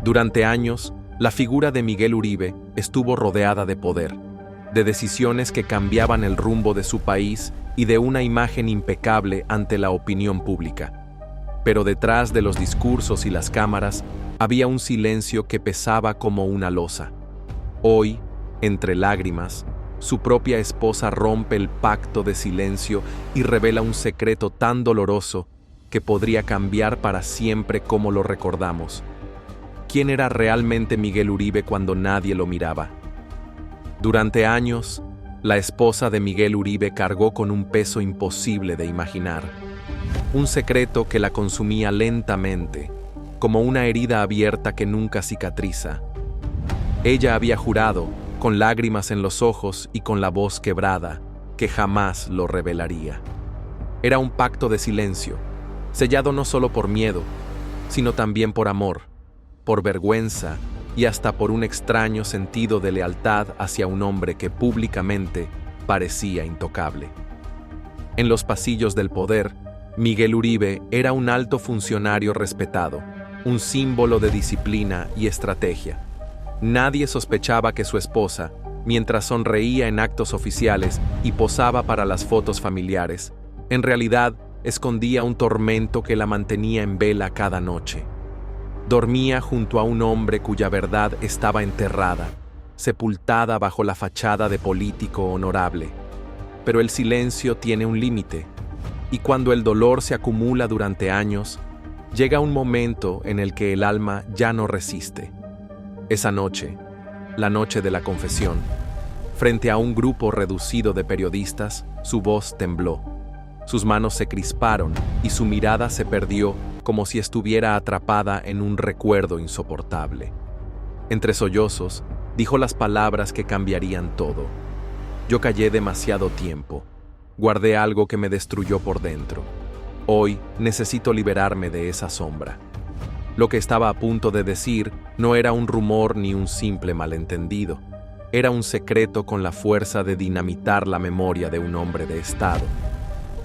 Durante años, la figura de Miguel Uribe estuvo rodeada de poder, de decisiones que cambiaban el rumbo de su país y de una imagen impecable ante la opinión pública. Pero detrás de los discursos y las cámaras había un silencio que pesaba como una losa. Hoy, entre lágrimas, su propia esposa rompe el pacto de silencio y revela un secreto tan doloroso que podría cambiar para siempre cómo lo recordamos. ¿Quién era realmente Miguel Uribe cuando nadie lo miraba? Durante años, la esposa de Miguel Uribe cargó con un peso imposible de imaginar. Un secreto que la consumía lentamente, como una herida abierta que nunca cicatriza. Ella había jurado, con lágrimas en los ojos y con la voz quebrada, que jamás lo revelaría. Era un pacto de silencio, sellado no solo por miedo, sino también por amor, por vergüenza y hasta por un extraño sentido de lealtad hacia un hombre que públicamente parecía intocable. En los pasillos del poder, Miguel Uribe era un alto funcionario respetado, un símbolo de disciplina y estrategia. Nadie sospechaba que su esposa, mientras sonreía en actos oficiales y posaba para las fotos familiares, en realidad escondía un tormento que la mantenía en vela cada noche. Dormía junto a un hombre cuya verdad estaba enterrada, sepultada bajo la fachada de político honorable. Pero el silencio tiene un límite, y cuando el dolor se acumula durante años, llega un momento en el que el alma ya no resiste. Esa noche, la noche de la confesión, frente a un grupo reducido de periodistas, su voz tembló. Sus manos se crisparon y su mirada se perdió como si estuviera atrapada en un recuerdo insoportable. Entre sollozos, dijo las palabras que cambiarían todo. Yo callé demasiado tiempo. Guardé algo que me destruyó por dentro. Hoy necesito liberarme de esa sombra. Lo que estaba a punto de decir no era un rumor ni un simple malentendido. Era un secreto con la fuerza de dinamitar la memoria de un hombre de Estado.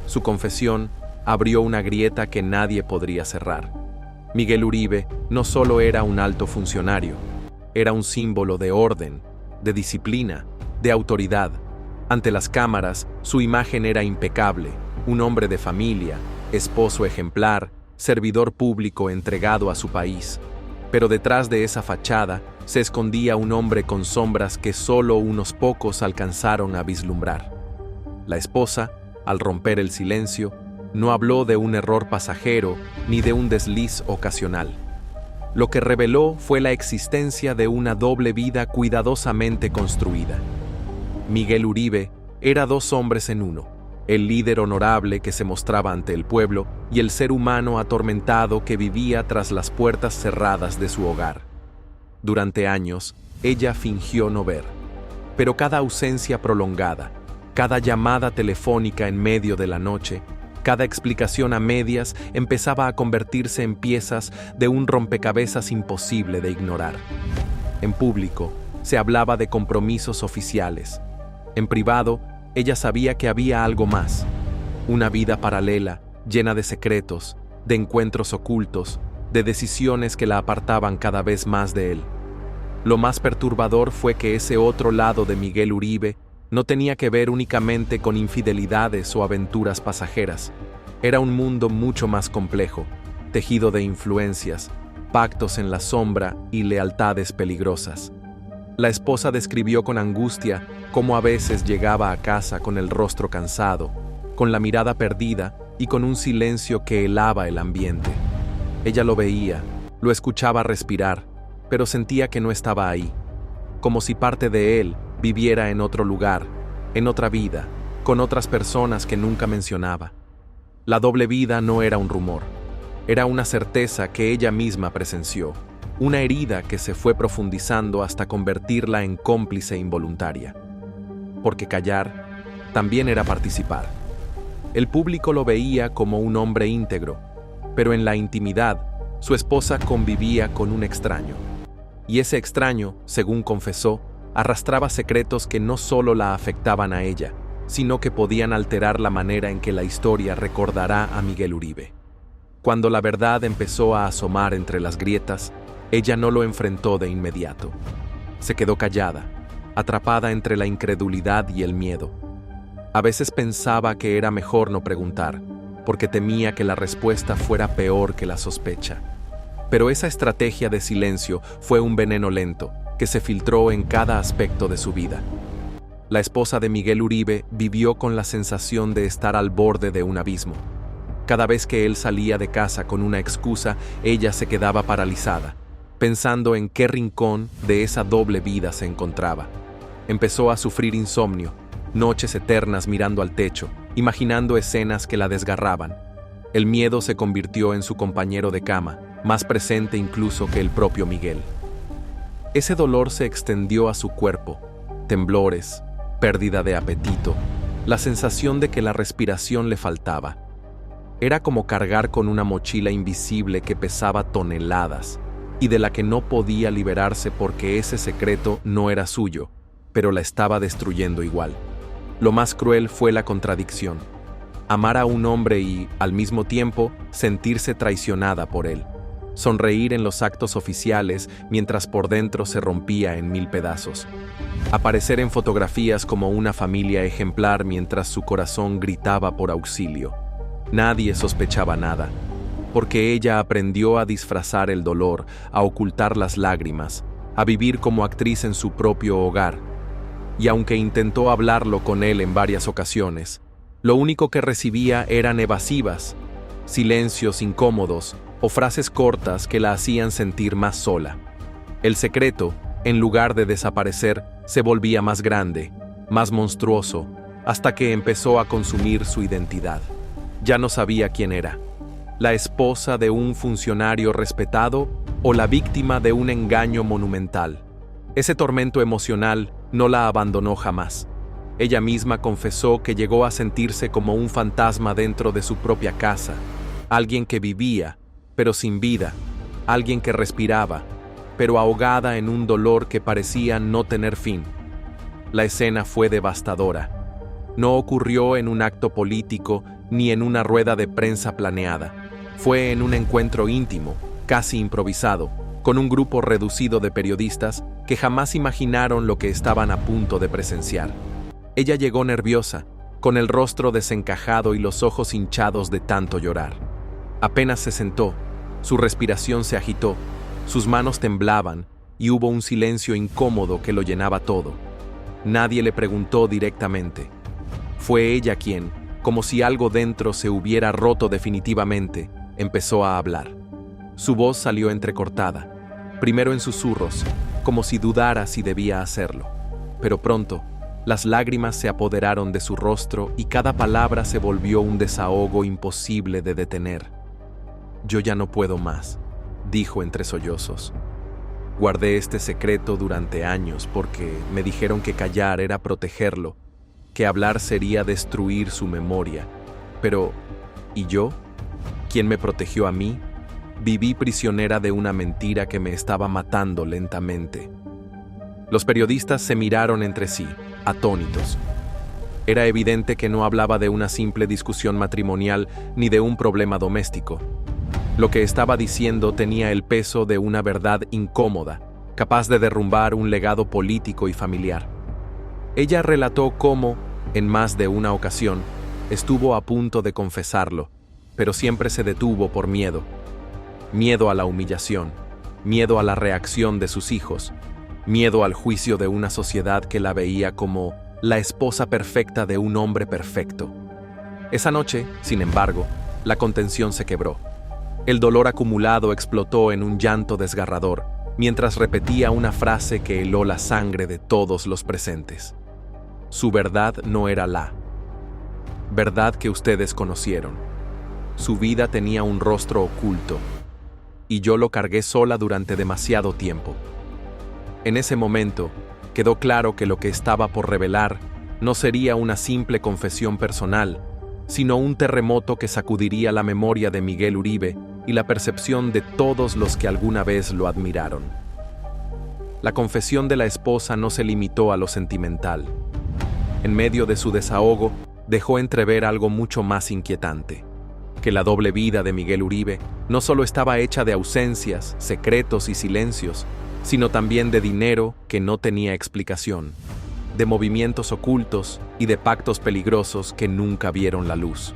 Su confesión abrió una grieta que nadie podría cerrar. Miguel Uribe no solo era un alto funcionario, era un símbolo de orden, de disciplina, de autoridad. Ante las cámaras, su imagen era impecable, un hombre de familia, esposo ejemplar, servidor público entregado a su país. Pero detrás de esa fachada se escondía un hombre con sombras que solo unos pocos alcanzaron a vislumbrar. La esposa, al romper el silencio, no habló de un error pasajero ni de un desliz ocasional. Lo que reveló fue la existencia de una doble vida cuidadosamente construida. Miguel Uribe era dos hombres en uno, el líder honorable que se mostraba ante el pueblo y el ser humano atormentado que vivía tras las puertas cerradas de su hogar. Durante años, ella fingió no ver, pero cada ausencia prolongada, cada llamada telefónica en medio de la noche, cada explicación a medias empezaba a convertirse en piezas de un rompecabezas imposible de ignorar. En público, se hablaba de compromisos oficiales. En privado, ella sabía que había algo más, una vida paralela, llena de secretos, de encuentros ocultos, de decisiones que la apartaban cada vez más de él. Lo más perturbador fue que ese otro lado de Miguel Uribe no tenía que ver únicamente con infidelidades o aventuras pasajeras. Era un mundo mucho más complejo, tejido de influencias, pactos en la sombra y lealtades peligrosas. La esposa describió con angustia cómo a veces llegaba a casa con el rostro cansado, con la mirada perdida y con un silencio que helaba el ambiente. Ella lo veía, lo escuchaba respirar, pero sentía que no estaba ahí, como si parte de él viviera en otro lugar, en otra vida, con otras personas que nunca mencionaba. La doble vida no era un rumor, era una certeza que ella misma presenció, una herida que se fue profundizando hasta convertirla en cómplice involuntaria. Porque callar también era participar. El público lo veía como un hombre íntegro, pero en la intimidad, su esposa convivía con un extraño. Y ese extraño, según confesó, arrastraba secretos que no solo la afectaban a ella, sino que podían alterar la manera en que la historia recordará a Miguel Uribe. Cuando la verdad empezó a asomar entre las grietas, Ella no lo enfrentó de inmediato. Se quedó callada, atrapada entre la incredulidad y el miedo. A veces pensaba que era mejor no preguntar, porque temía que la respuesta fuera peor que la sospecha. Pero esa estrategia de silencio fue un veneno lento que se filtró en cada aspecto de su vida. La esposa de Miguel Uribe vivió con la sensación de estar al borde de un abismo. Cada vez que él salía de casa con una excusa, ella se quedaba paralizada, pensando en qué rincón de esa doble vida se encontraba. Empezó a sufrir insomnio, noches eternas mirando al techo, imaginando escenas que la desgarraban. El miedo se convirtió en su compañero de cama, más presente incluso que el propio Miguel. Ese dolor se extendió a su cuerpo, temblores, pérdida de apetito, la sensación de que la respiración le faltaba. Era como cargar con una mochila invisible que pesaba toneladas y de la que no podía liberarse porque ese secreto no era suyo, pero la estaba destruyendo igual. Lo más cruel fue la contradicción: amar a un hombre y, al mismo tiempo, sentirse traicionada por él. Sonreír en los actos oficiales mientras por dentro se rompía en 1000 pedazos. Aparecer en fotografías como una familia ejemplar mientras su corazón gritaba por auxilio. Nadie sospechaba nada, porque ella aprendió a disfrazar el dolor, a ocultar las lágrimas, a vivir como actriz en su propio hogar. Y aunque intentó hablarlo con él en varias ocasiones, lo único que recibía eran evasivas, silencios incómodos o frases cortas que la hacían sentir más sola. El secreto, en lugar de desaparecer, se volvía más grande, más monstruoso, hasta que empezó a consumir su identidad. Ya no sabía quién era: la esposa de un funcionario respetado o la víctima de un engaño monumental. Ese tormento emocional no la abandonó jamás. Ella misma confesó que llegó a sentirse como un fantasma dentro de su propia casa, alguien que vivía, pero sin vida, alguien que respiraba, pero ahogada en un dolor que parecía no tener fin. La escena fue devastadora. No ocurrió en un acto político ni en una rueda de prensa planeada. Fue en un encuentro íntimo, casi improvisado, con un grupo reducido de periodistas que jamás imaginaron lo que estaban a punto de presenciar. Ella llegó nerviosa, con el rostro desencajado y los ojos hinchados de tanto llorar. Apenas se sentó, su respiración se agitó, sus manos temblaban y hubo un silencio incómodo que lo llenaba todo. Nadie le preguntó directamente. Fue ella quien, como si algo dentro se hubiera roto definitivamente, empezó a hablar. Su voz salió entrecortada, primero en susurros, como si dudara si debía hacerlo. Pero pronto, las lágrimas se apoderaron de su rostro y cada palabra se volvió un desahogo imposible de detener. «Yo ya no puedo más», dijo entre sollozos. «Guardé este secreto durante años porque me dijeron que callar era protegerlo, que hablar sería destruir su memoria. Pero, ¿y yo? ¿Quién me protegió a mí? Viví prisionera de una mentira que me estaba matando lentamente». Los periodistas se miraron entre sí, atónitos. Era evidente que no hablaba de una simple discusión matrimonial ni de un problema doméstico. Lo que estaba diciendo tenía el peso de una verdad incómoda, capaz de derrumbar un legado político y familiar. Ella relató cómo, en más de una ocasión, estuvo a punto de confesarlo, pero siempre se detuvo por miedo. Miedo a la humillación, miedo a la reacción de sus hijos, miedo al juicio de una sociedad que la veía como la esposa perfecta de un hombre perfecto. Esa noche, sin embargo, la contención se quebró. El dolor acumulado explotó en un llanto desgarrador, mientras repetía una frase que heló la sangre de todos los presentes. Su verdad no era la verdad que ustedes conocieron. Su vida tenía un rostro oculto, y yo lo cargué sola durante demasiado tiempo. En ese momento, quedó claro que lo que estaba por revelar no sería una simple confesión personal, sino un terremoto que sacudiría la memoria de Miguel Uribe y la percepción de todos los que alguna vez lo admiraron. La confesión de la esposa no se limitó a lo sentimental. En medio de su desahogo, dejó entrever algo mucho más inquietante. que la doble vida de Miguel Uribe no solo estaba hecha de ausencias, secretos y silencios, sino también de dinero que no tenía explicación, de movimientos ocultos y de pactos peligrosos que nunca vieron la luz.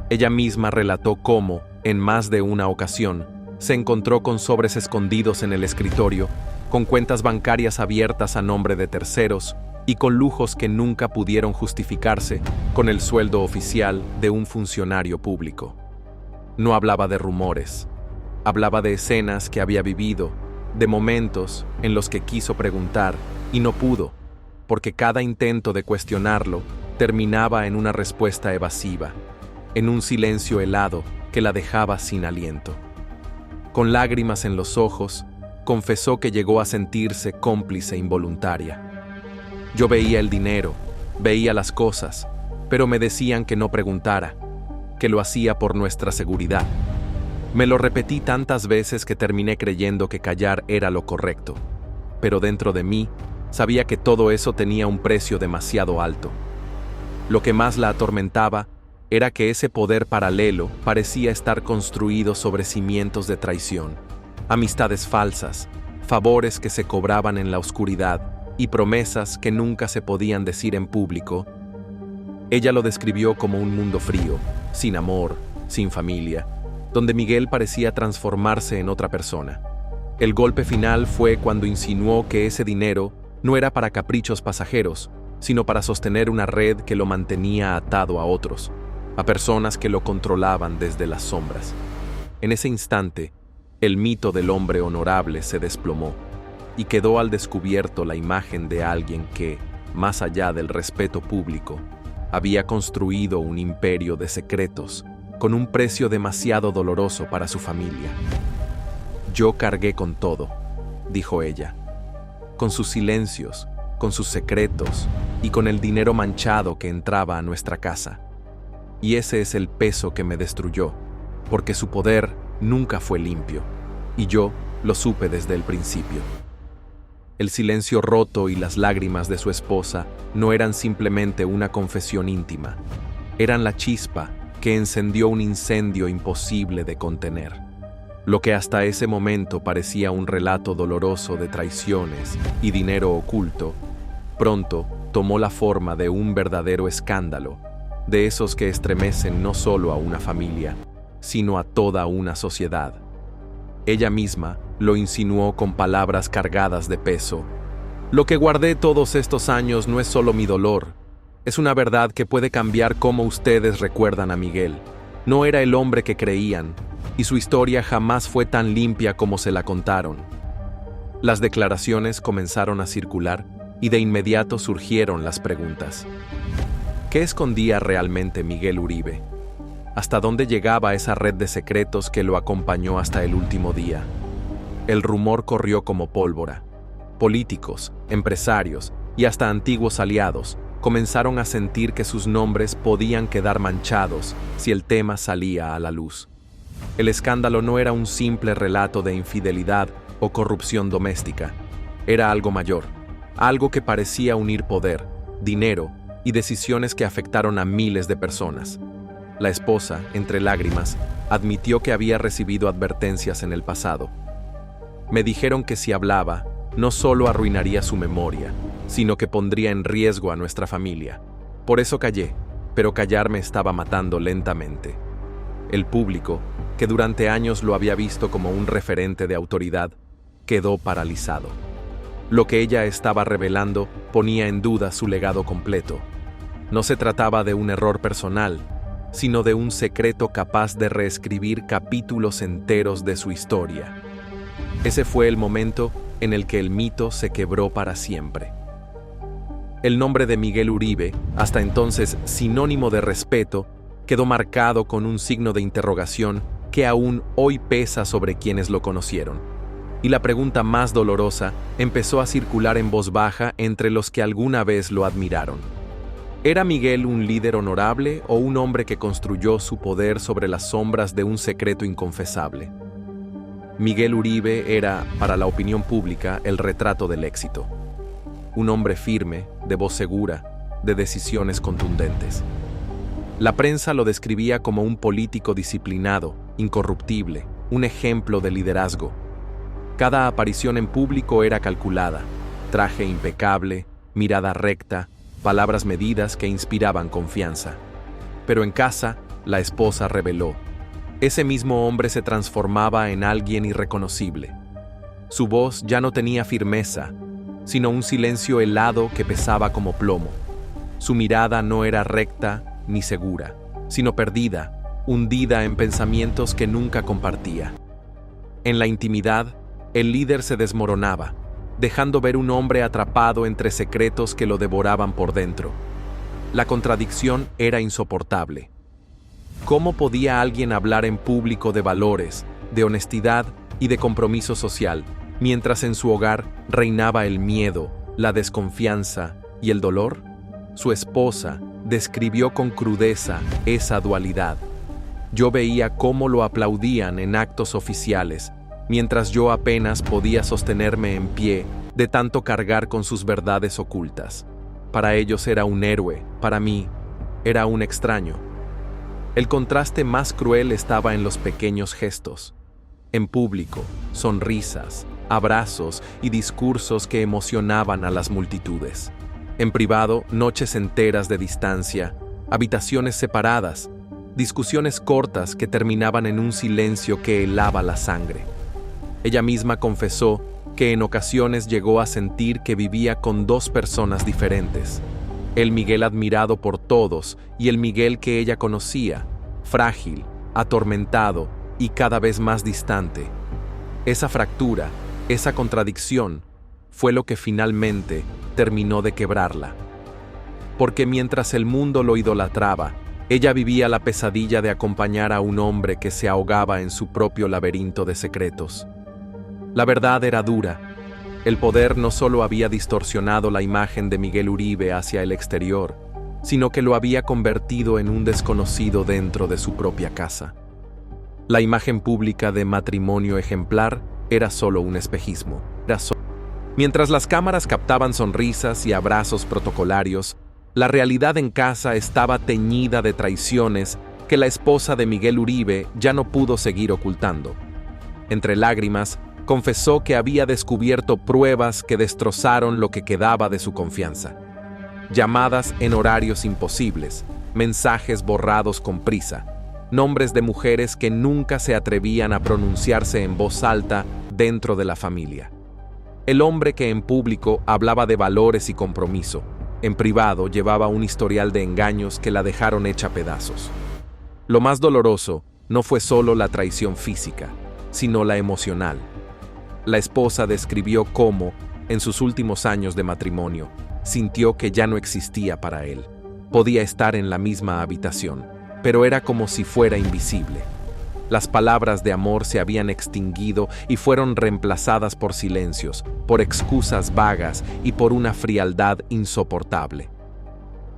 Ella misma relató cómo, en más de una ocasión, se encontró con sobres escondidos en el escritorio, con cuentas bancarias abiertas a nombre de terceros y con lujos que nunca pudieron justificarse con el sueldo oficial de un funcionario público. No hablaba de rumores, hablaba de escenas que había vivido, de momentos en los que quiso preguntar y no pudo, porque cada intento de cuestionarlo terminaba en una respuesta evasiva, en un silencio helado que la dejaba sin aliento. Con lágrimas en los ojos, confesó que llegó a sentirse cómplice involuntaria. Yo veía el dinero, veía las cosas, pero me decían que no preguntara, que lo hacía por nuestra seguridad. Me lo repetí tantas veces que terminé creyendo que callar era lo correcto, pero dentro de mí sabía que todo eso tenía un precio demasiado alto. Lo que más la atormentaba era que ese poder paralelo parecía estar construido sobre cimientos de traición, amistades falsas, favores que se cobraban en la oscuridad y promesas que nunca se podían decir en público. Ella lo describió como un mundo frío, sin amor, sin familia, donde Miguel parecía transformarse en otra persona. El golpe final fue cuando insinuó que ese dinero no era para caprichos pasajeros, sino para sostener una red que lo mantenía atado a otros, a personas que lo controlaban desde las sombras. En ese instante, el mito del hombre honorable se desplomó y quedó al descubierto la imagen de alguien que, más allá del respeto público, había construido un imperio de secretos con un precio demasiado doloroso para su familia. Yo cargué con todo, dijo ella, con sus silencios, con sus secretos y con el dinero manchado que entraba a nuestra casa. Y ese es el peso que me destruyó, porque su poder nunca fue limpio, y yo lo supe desde el principio. El silencio roto y las lágrimas de su esposa no eran simplemente una confesión íntima, eran la chispa que encendió un incendio imposible de contener. Lo que hasta ese momento parecía un relato doloroso de traiciones y dinero oculto, pronto tomó la forma de un verdadero escándalo, de esos que estremecen no solo a una familia, sino a toda una sociedad. Ella misma lo insinuó con palabras cargadas de peso. Lo que guardé todos estos años no es solo mi dolor, es una verdad que puede cambiar cómo ustedes recuerdan a Miguel. No era el hombre que creían, y su historia jamás fue tan limpia como se la contaron. Las declaraciones comenzaron a circular y de inmediato surgieron las preguntas. ¿Qué escondía realmente Miguel Uribe? ¿Hasta dónde llegaba esa red de secretos que lo acompañó hasta el último día? El rumor corrió como pólvora. Políticos, empresarios y hasta antiguos aliados comenzaron a sentir que sus nombres podían quedar manchados si el tema salía a la luz. El escándalo no era un simple relato de infidelidad o corrupción doméstica. Era algo mayor, algo que parecía unir poder, dinero y decisiones que afectaron a miles de personas. La esposa, entre lágrimas, admitió que había recibido advertencias en el pasado. Me dijeron que si hablaba, no solo arruinaría su memoria, sino que pondría en riesgo a nuestra familia. Por eso callé, pero callar me estaba matando lentamente. El público, que durante años lo había visto como un referente de autoridad, quedó paralizado. Lo que ella estaba revelando ponía en duda su legado completo. No se trataba de un error personal, sino de un secreto capaz de reescribir capítulos enteros de su historia. Ese fue el momento en el que el mito se quebró para siempre. El nombre de Miguel Uribe, hasta entonces sinónimo de respeto, quedó marcado con un signo de interrogación que aún hoy pesa sobre quienes lo conocieron. Y la pregunta más dolorosa empezó a circular en voz baja entre los que alguna vez lo admiraron. ¿Era Miguel un líder honorable o un hombre que construyó su poder sobre las sombras de un secreto inconfesable? Miguel Uribe era, para la opinión pública, el retrato del éxito. Un hombre firme, de voz segura, de decisiones contundentes. La prensa lo describía como un político disciplinado, incorruptible, un ejemplo de liderazgo. Cada aparición en público era calculada, traje impecable, mirada recta, palabras medidas que inspiraban confianza. Pero en casa, la esposa reveló. Ese mismo hombre se transformaba en alguien irreconocible. Su voz ya no tenía firmeza, sino un silencio helado que pesaba como plomo. Su mirada no era recta ni segura, sino perdida, hundida en pensamientos que nunca compartía. En la intimidad, el líder se desmoronaba, dejando ver un hombre atrapado entre secretos que lo devoraban por dentro. La contradicción era insoportable. ¿Cómo podía alguien hablar en público de valores, de honestidad y de compromiso social, mientras en su hogar reinaba el miedo, la desconfianza y el dolor? Su esposa describió con crudeza esa dualidad. Yo veía cómo lo aplaudían en actos oficiales, mientras yo apenas podía sostenerme en pie de tanto cargar con sus verdades ocultas. Para ellos era un héroe, para mí era un extraño. El contraste más cruel estaba en los pequeños gestos. En público, sonrisas, abrazos y discursos que emocionaban a las multitudes. En privado, noches enteras de distancia, habitaciones separadas, discusiones cortas que terminaban en un silencio que helaba la sangre. Ella misma confesó que en ocasiones llegó a sentir que vivía con dos personas diferentes. El Miguel admirado por todos y el Miguel que ella conocía, frágil, atormentado y cada vez más distante. Esa fractura, esa contradicción, fue lo que finalmente terminó de quebrarla. Porque mientras el mundo lo idolatraba, ella vivía la pesadilla de acompañar a un hombre que se ahogaba en su propio laberinto de secretos. La verdad era dura. El poder no solo había distorsionado la imagen de Miguel Uribe hacia el exterior, sino que lo había convertido en un desconocido dentro de su propia casa. La imagen pública de matrimonio ejemplar era solo un espejismo. Mientras las cámaras captaban sonrisas y abrazos protocolarios, la realidad en casa estaba teñida de traiciones que la esposa de Miguel Uribe ya no pudo seguir ocultando. Entre lágrimas, confesó que había descubierto pruebas que destrozaron lo que quedaba de su confianza. Llamadas en horarios imposibles, mensajes borrados con prisa, nombres de mujeres que nunca se atrevían a pronunciarse en voz alta dentro de la familia. El hombre que en público hablaba de valores y compromiso, en privado llevaba un historial de engaños que la dejaron hecha pedazos. Lo más doloroso no fue solo la traición física, sino la emocional. La esposa describió cómo, en sus últimos años de matrimonio, sintió que ya no existía para él. Podía estar en la misma habitación, pero era como si fuera invisible. Las palabras de amor se habían extinguido y fueron reemplazadas por silencios, por excusas vagas y por una frialdad insoportable.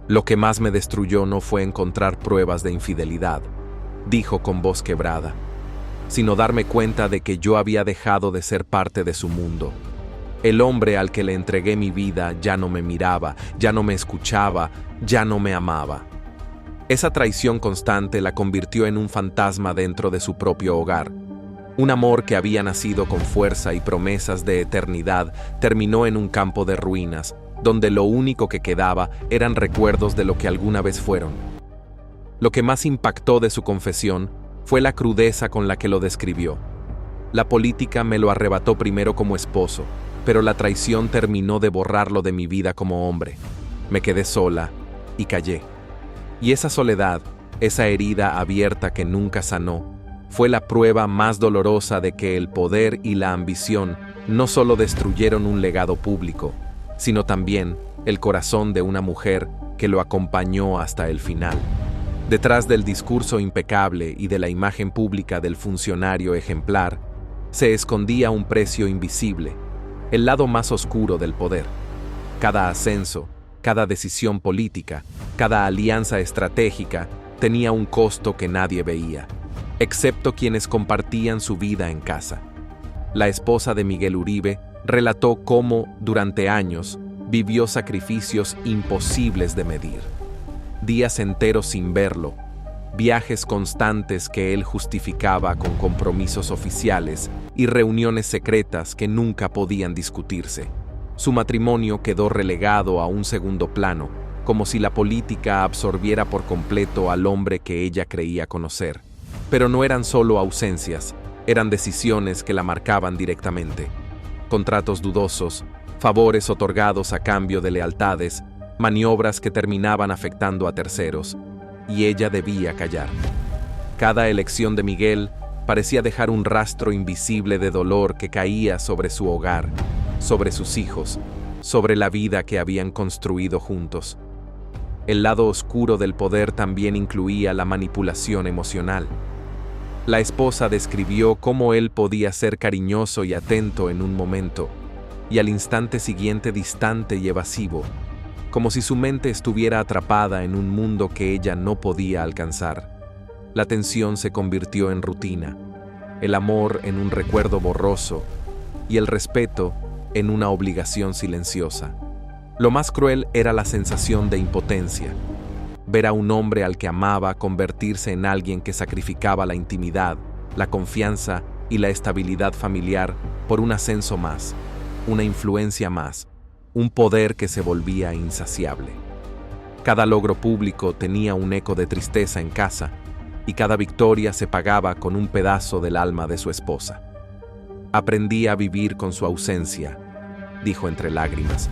Lo que más me destruyó no fue encontrar pruebas de infidelidad, dijo con voz quebrada, sino darme cuenta de que yo había dejado de ser parte de su mundo. El hombre al que le entregué mi vida ya no me miraba, ya no me escuchaba, ya no me amaba. Esa traición constante la convirtió en un fantasma dentro de su propio hogar. Un amor que había nacido con fuerza y promesas de eternidad terminó en un campo de ruinas, donde lo único que quedaba eran recuerdos de lo que alguna vez fueron. Lo que más impactó de su confesión fue la crudeza con la que lo describió. La política me lo arrebató primero como esposo, pero la traición terminó de borrarlo de mi vida como hombre. Me quedé sola y callé. Y esa soledad, esa herida abierta que nunca sanó, fue la prueba más dolorosa de que el poder y la ambición no solo destruyeron un legado público, sino también el corazón de una mujer que lo acompañó hasta el final. Detrás del discurso impecable y de la imagen pública del funcionario ejemplar, se escondía un precio invisible, el lado más oscuro del poder. Cada ascenso, cada decisión política, cada alianza estratégica tenía un costo que nadie veía, excepto quienes compartían su vida en casa. La esposa de Miguel Uribe relató cómo, durante años, vivió sacrificios imposibles de medir. días enteros sin verlo, viajes constantes que él justificaba con compromisos oficiales y reuniones secretas que nunca podían discutirse. Su matrimonio quedó relegado a un segundo plano, como si la política absorbiera por completo al hombre que ella creía conocer. Pero no eran solo ausencias, eran decisiones que la marcaban directamente. Contratos dudosos, favores otorgados a cambio de lealtades, maniobras que terminaban afectando a terceros, y ella debía callar. Cada elección de Miguel parecía dejar un rastro invisible de dolor que caía sobre su hogar, sobre sus hijos, sobre la vida que habían construido juntos. El lado oscuro del poder también incluía la manipulación emocional. La esposa describió cómo él podía ser cariñoso y atento en un momento, y al instante siguiente distante y evasivo, como si su mente estuviera atrapada en un mundo que ella no podía alcanzar. La tensión se convirtió en rutina, el amor en un recuerdo borroso y el respeto en una obligación silenciosa. Lo más cruel era la sensación de impotencia, ver a un hombre al que amaba convertirse en alguien que sacrificaba la intimidad, la confianza y la estabilidad familiar por un ascenso más, una influencia más, un poder que se volvía insaciable. Cada logro público tenía un eco de tristeza en casa, y cada victoria se pagaba con un pedazo del alma de su esposa. Aprendí a vivir con su ausencia, dijo entre lágrimas,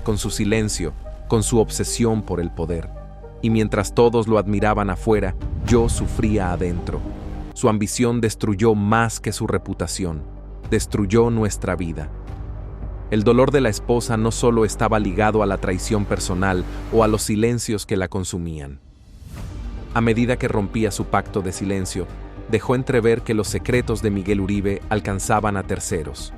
con su silencio, con su obsesión por el poder. Y mientras todos lo admiraban afuera, yo sufría adentro. Su ambición destruyó más que su reputación, destruyó nuestra vida. El dolor de la esposa no solo estaba ligado a la traición personal o a los silencios que la consumían. A medida que rompía su pacto de silencio, dejó entrever que los secretos de Miguel Uribe alcanzaban a terceros,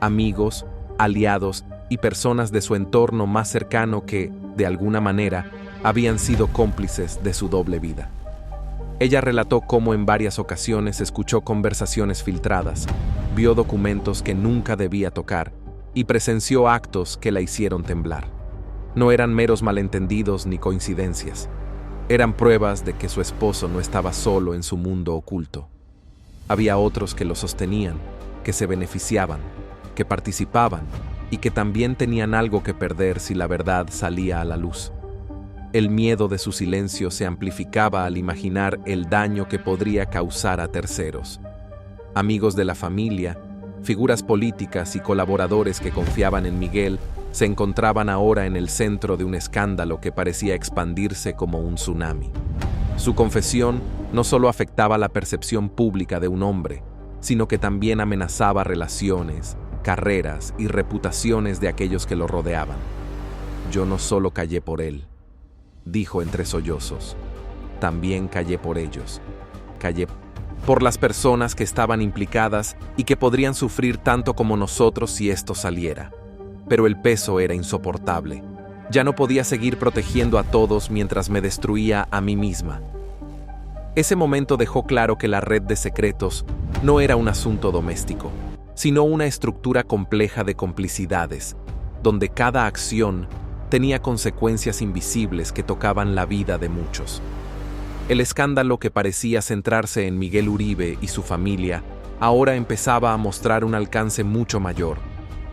amigos, aliados y personas de su entorno más cercano que, de alguna manera, habían sido cómplices de su doble vida. Ella relató cómo en varias ocasiones escuchó conversaciones filtradas, vio documentos que nunca debía tocar y presenció actos que la hicieron temblar. No eran meros malentendidos ni coincidencias. Eran pruebas de que su esposo no estaba solo en su mundo oculto. Había otros que lo sostenían, que se beneficiaban, que participaban y que también tenían algo que perder si la verdad salía a la luz. El miedo de su silencio se amplificaba al imaginar el daño que podría causar a terceros. Amigos de la familia, figuras políticas y colaboradores que confiaban en Miguel se encontraban ahora en el centro de un escándalo que parecía expandirse como un tsunami. Su confesión no solo afectaba la percepción pública de un hombre, sino que también amenazaba relaciones, carreras y reputaciones de aquellos que lo rodeaban. Yo no solo callé por él, dijo entre sollozos, también callé por ellos. Callé por las personas que estaban implicadas y que podrían sufrir tanto como nosotros si esto saliera. Pero el peso era insoportable. Ya no podía seguir protegiendo a todos mientras me destruía a mí misma. Ese momento dejó claro que la red de secretos no era un asunto doméstico, sino una estructura compleja de complicidades, donde cada acción tenía consecuencias invisibles que tocaban la vida de muchos. El escándalo que parecía centrarse en Miguel Uribe y su familia ahora empezaba a mostrar un alcance mucho mayor,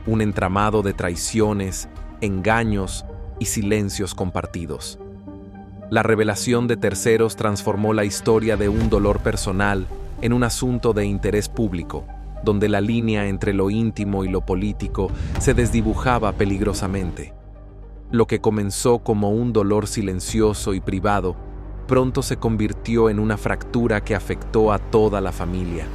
un entramado de traiciones, engaños y silencios compartidos. La revelación de terceros transformó la historia de un dolor personal en un asunto de interés público, donde la línea entre lo íntimo y lo político se desdibujaba peligrosamente. Lo que comenzó como un dolor silencioso y privado, pronto se convirtió en una fractura que afectó a toda la familia.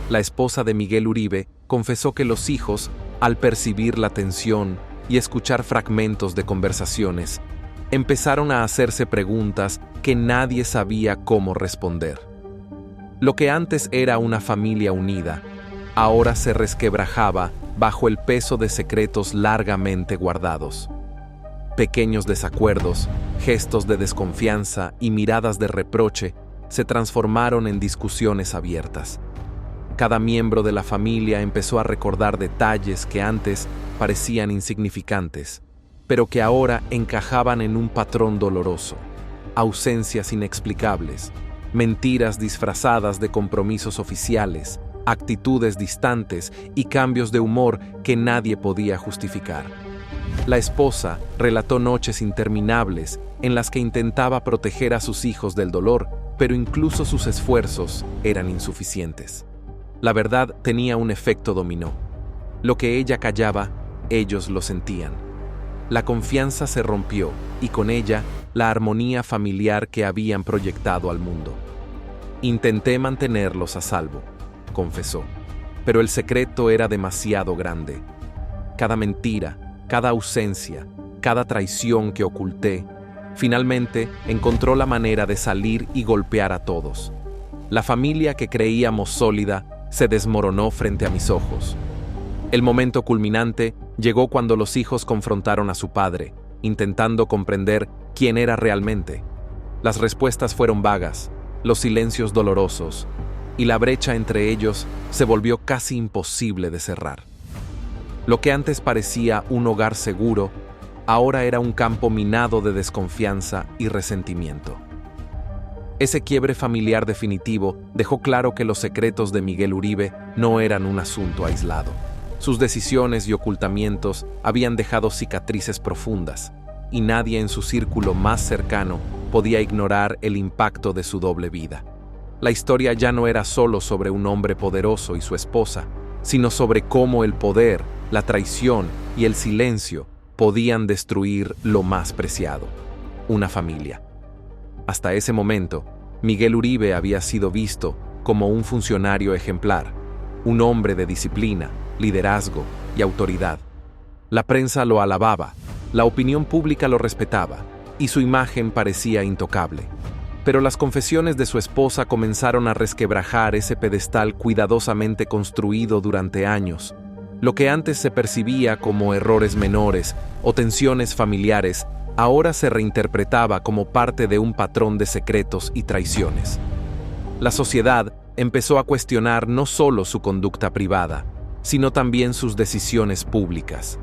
La esposa de Miguel Uribe confesó que los hijos, al percibir la tensión y escuchar fragmentos de conversaciones, empezaron a hacerse preguntas que nadie sabía cómo responder. Lo que antes era una familia unida, ahora se resquebrajaba bajo el peso de secretos largamente guardados. Pequeños desacuerdos, gestos de desconfianza y miradas de reproche se transformaron en discusiones abiertas. Cada miembro de la familia empezó a recordar detalles que antes parecían insignificantes, pero que ahora encajaban en un patrón doloroso. ausencias inexplicables, mentiras disfrazadas de compromisos oficiales, actitudes distantes y cambios de humor que nadie podía justificar. La esposa relató noches interminables en las que intentaba proteger a sus hijos del dolor, pero incluso sus esfuerzos eran insuficientes. La verdad tenía un efecto dominó. Lo que ella callaba, ellos lo sentían. La confianza se rompió y con ella la armonía familiar que habían proyectado al mundo. Intenté mantenerlos a salvo, confesó, pero el secreto era demasiado grande. Cada mentira, cada ausencia, cada traición que oculté, finalmente encontró la manera de salir y golpear a todos. La familia que creíamos sólida se desmoronó frente a mis ojos. El momento culminante llegó cuando los hijos confrontaron a su padre, intentando comprender quién era realmente. Las respuestas fueron vagas, los silencios dolorosos, y la brecha entre ellos se volvió casi imposible de cerrar. Lo que antes parecía un hogar seguro, ahora era un campo minado de desconfianza y resentimiento. Ese quiebre familiar definitivo dejó claro que los secretos de Miguel Uribe no eran un asunto aislado. Sus decisiones y ocultamientos habían dejado cicatrices profundas, y nadie en su círculo más cercano podía ignorar el impacto de su doble vida. La historia ya no era solo sobre un hombre poderoso y su esposa, sino sobre cómo el poder, la traición y el silencio podían destruir lo más preciado, una familia. Hasta ese momento, Miguel Uribe había sido visto como un funcionario ejemplar, un hombre de disciplina, liderazgo y autoridad. La prensa lo alababa, la opinión pública lo respetaba, y su imagen parecía intocable. Pero las confesiones de su esposa comenzaron a resquebrajar ese pedestal cuidadosamente construido durante años. Lo que antes se percibía como errores menores o tensiones familiares, ahora se reinterpretaba como parte de un patrón de secretos y traiciones. La sociedad empezó a cuestionar no solo su conducta privada, sino también sus decisiones públicas.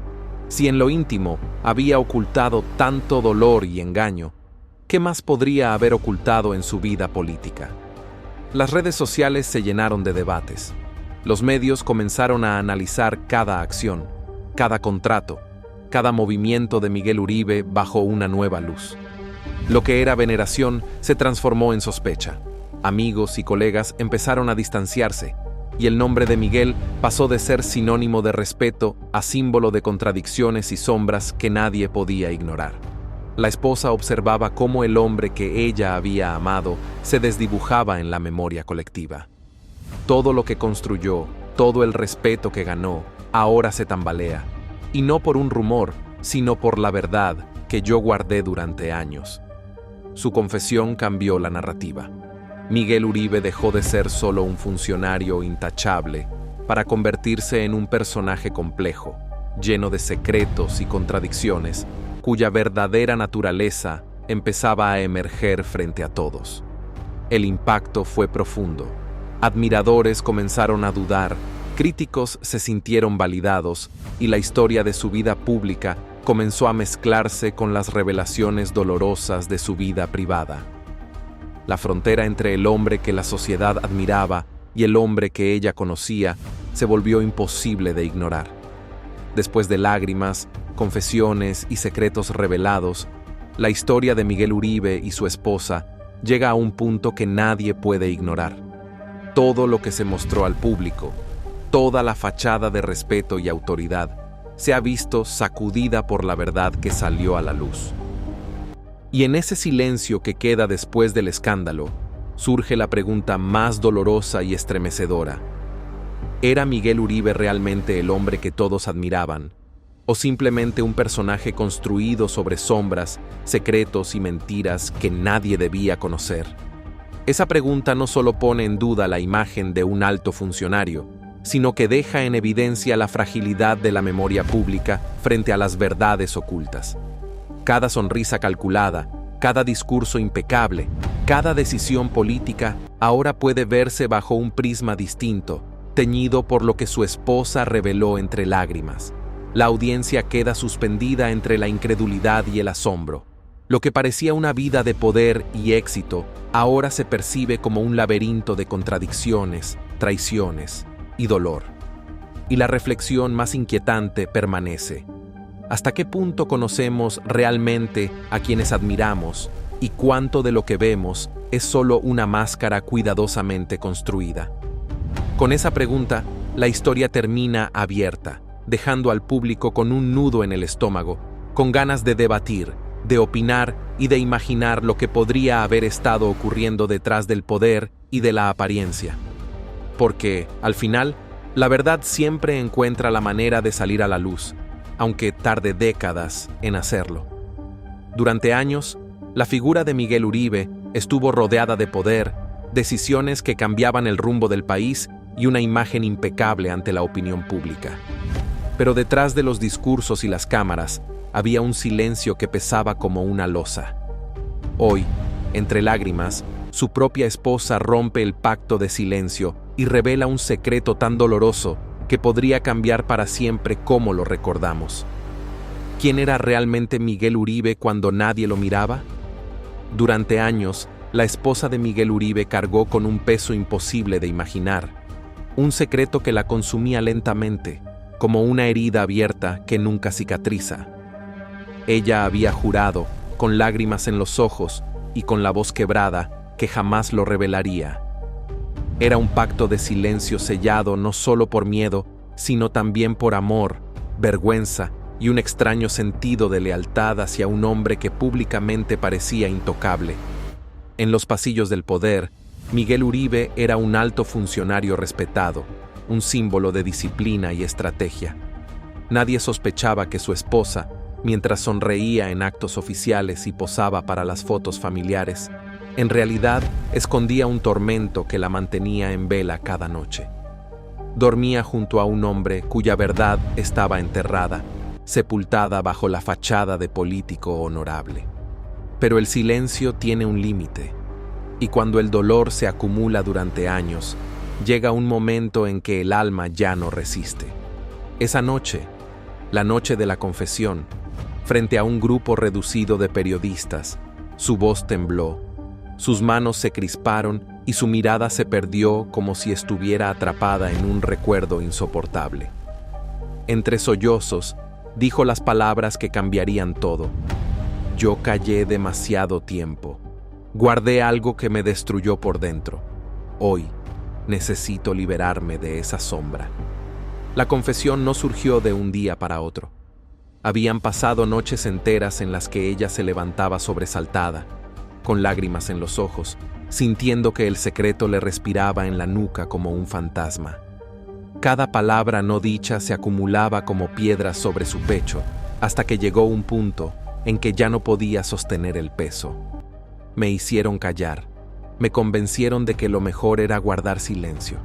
Si en lo íntimo había ocultado tanto dolor y engaño, ¿qué más podría haber ocultado en su vida política? Las redes sociales se llenaron de debates. Los medios comenzaron a analizar cada acción, cada contrato, cada movimiento de Miguel Uribe bajo una nueva luz. Lo que era veneración se transformó en sospecha. Amigos y colegas empezaron a distanciarse, y el nombre de Miguel pasó de ser sinónimo de respeto a símbolo de contradicciones y sombras que nadie podía ignorar. La esposa observaba cómo el hombre que ella había amado se desdibujaba en la memoria colectiva. Todo lo que construyó, todo el respeto que ganó, ahora se tambalea, y no por un rumor, sino por la verdad que yo guardé durante años. Su confesión cambió la narrativa. Miguel Uribe dejó de ser solo un funcionario intachable para convertirse en un personaje complejo, lleno de secretos y contradicciones, cuya verdadera naturaleza empezaba a emerger frente a todos. El impacto fue profundo. Admiradores comenzaron a dudar, críticos se sintieron validados, y la historia de su vida pública comenzó a mezclarse con las revelaciones dolorosas de su vida privada. La frontera entre el hombre que la sociedad admiraba y el hombre que ella conocía se volvió imposible de ignorar. Después de lágrimas, confesiones y secretos revelados, la historia de Miguel Uribe y su esposa llega a un punto que nadie puede ignorar. Todo lo que se mostró al público, toda la fachada de respeto y autoridad, se ha visto sacudida por la verdad que salió a la luz. Y en ese silencio que queda después del escándalo, surge la pregunta más dolorosa y estremecedora. ¿Era Miguel Uribe realmente el hombre que todos admiraban? ¿O simplemente un personaje construido sobre sombras, secretos y mentiras que nadie debía conocer? Esa pregunta no solo pone en duda la imagen de un alto funcionario, sino que deja en evidencia la fragilidad de la memoria pública frente a las verdades ocultas. Cada sonrisa calculada, cada discurso impecable, cada decisión política ahora puede verse bajo un prisma distinto, teñido por lo que su esposa reveló entre lágrimas. La audiencia queda suspendida entre la incredulidad y el asombro. Lo que parecía una vida de poder y éxito, ahora se percibe como un laberinto de contradicciones, traiciones y dolor. Y la reflexión más inquietante permanece. ¿Hasta qué punto conocemos realmente a quienes admiramos y cuánto de lo que vemos es solo una máscara cuidadosamente construida? Con esa pregunta, la historia termina abierta, dejando al público con un nudo en el estómago, con ganas de debatir, de opinar y de imaginar lo que podría haber estado ocurriendo detrás del poder y de la apariencia. Porque, al final, la verdad siempre encuentra la manera de salir a la luz, aunque tarde décadas en hacerlo. Durante años, la figura de Miguel Uribe estuvo rodeada de poder, decisiones que cambiaban el rumbo del país y una imagen impecable ante la opinión pública. Pero detrás de los discursos y las cámaras, había un silencio que pesaba como una losa. Hoy, entre lágrimas, su propia esposa rompe el pacto de silencio y revela un secreto tan doloroso que podría cambiar para siempre cómo lo recordamos. ¿Quién era realmente Miguel Uribe cuando nadie lo miraba? Durante años, la esposa de Miguel Uribe cargó con un peso imposible de imaginar, un secreto que la consumía lentamente, como una herida abierta que nunca cicatriza. Ella había jurado, con lágrimas en los ojos y con la voz quebrada, que jamás lo revelaría. Era un pacto de silencio sellado no solo por miedo, sino también por amor, vergüenza y un extraño sentido de lealtad hacia un hombre que públicamente parecía intocable. En los pasillos del poder, Miguel Uribe era un alto funcionario respetado, un símbolo de disciplina y estrategia. Nadie sospechaba que su esposa, mientras sonreía en actos oficiales y posaba para las fotos familiares, en realidad escondía un tormento que la mantenía en vela cada noche. Dormía junto a un hombre cuya verdad estaba enterrada, sepultada bajo la fachada de político honorable. Pero el silencio tiene un límite, y cuando el dolor se acumula durante años, llega un momento en que el alma ya no resiste. Esa noche, la noche de la confesión, frente a un grupo reducido de periodistas, su voz tembló, sus manos se crisparon y su mirada se perdió como si estuviera atrapada en un recuerdo insoportable. Entre sollozos, dijo las palabras que cambiarían todo. Yo callé demasiado tiempo. Guardé algo que me destruyó por dentro. Hoy necesito liberarme de esa sombra. La confesión no surgió de un día para otro. Habían pasado noches enteras en las que ella se levantaba sobresaltada, con lágrimas en los ojos, sintiendo que el secreto le respiraba en la nuca como un fantasma. Cada palabra no dicha se acumulaba como piedras sobre su pecho, hasta que llegó un punto en que ya no podía sostener el peso. Me hicieron callar, me convencieron de que lo mejor era guardar silencio.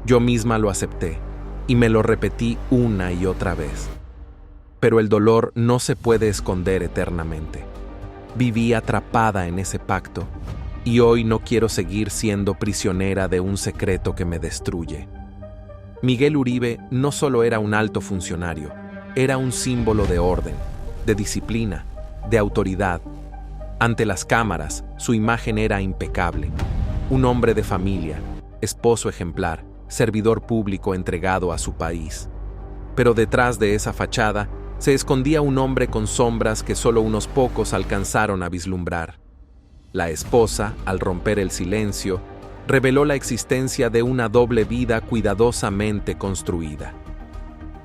Yo misma lo acepté, y me lo repetí una y otra vez. Pero el dolor no se puede esconder eternamente. Viví atrapada en ese pacto, y hoy no quiero seguir siendo prisionera de un secreto que me destruye. Miguel Uribe no solo era un alto funcionario, era un símbolo de orden, de disciplina, de autoridad. Ante las cámaras, su imagen era impecable. Un hombre de familia, esposo ejemplar, servidor público entregado a su país. Pero detrás de esa fachada se escondía un hombre con sombras que solo unos pocos alcanzaron a vislumbrar. La esposa, al romper el silencio, reveló la existencia de una doble vida cuidadosamente construida.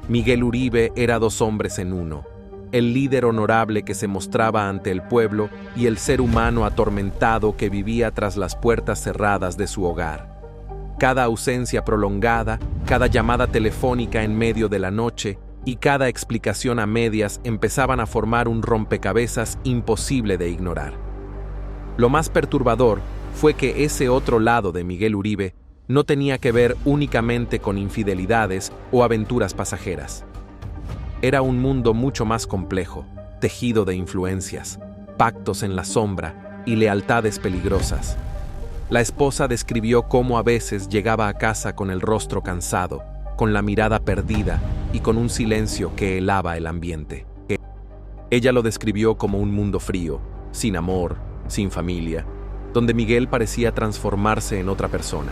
Miguel Uribe era dos hombres en uno, el líder honorable que se mostraba ante el pueblo y el ser humano atormentado que vivía tras las puertas cerradas de su hogar. Cada ausencia prolongada, cada llamada telefónica en medio de la noche y cada explicación a medias empezaban a formar un rompecabezas imposible de ignorar. Lo más perturbador fue que ese otro lado de Miguel Uribe no tenía que ver únicamente con infidelidades o aventuras pasajeras. Era un mundo mucho más complejo, tejido de influencias, pactos en la sombra y lealtades peligrosas. La esposa describió cómo a veces llegaba a casa con el rostro cansado, con la mirada perdida y con un silencio que helaba el ambiente. Ella lo describió como un mundo frío, sin amor, sin familia, donde Miguel parecía transformarse en otra persona.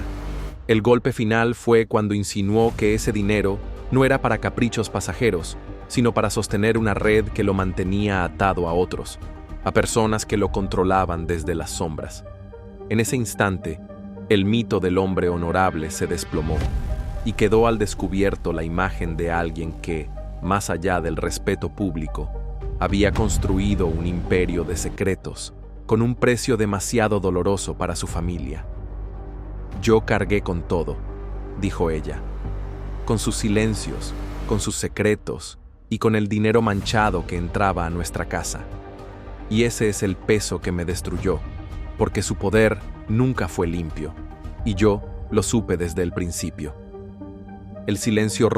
El golpe final fue cuando insinuó que ese dinero no era para caprichos pasajeros, sino para sostener una red que lo mantenía atado a otros, a personas que lo controlaban desde las sombras. En ese instante, el mito del hombre honorable se desplomó y quedó al descubierto la imagen de alguien que, más allá del respeto público, había construido un imperio de secretos con un precio demasiado doloroso para su familia. «Yo cargué con todo», dijo ella, «con sus silencios, con sus secretos y con el dinero manchado que entraba a nuestra casa. Y ese es el peso que me destruyó, porque su poder nunca fue limpio, y yo lo supe desde el principio». El silencio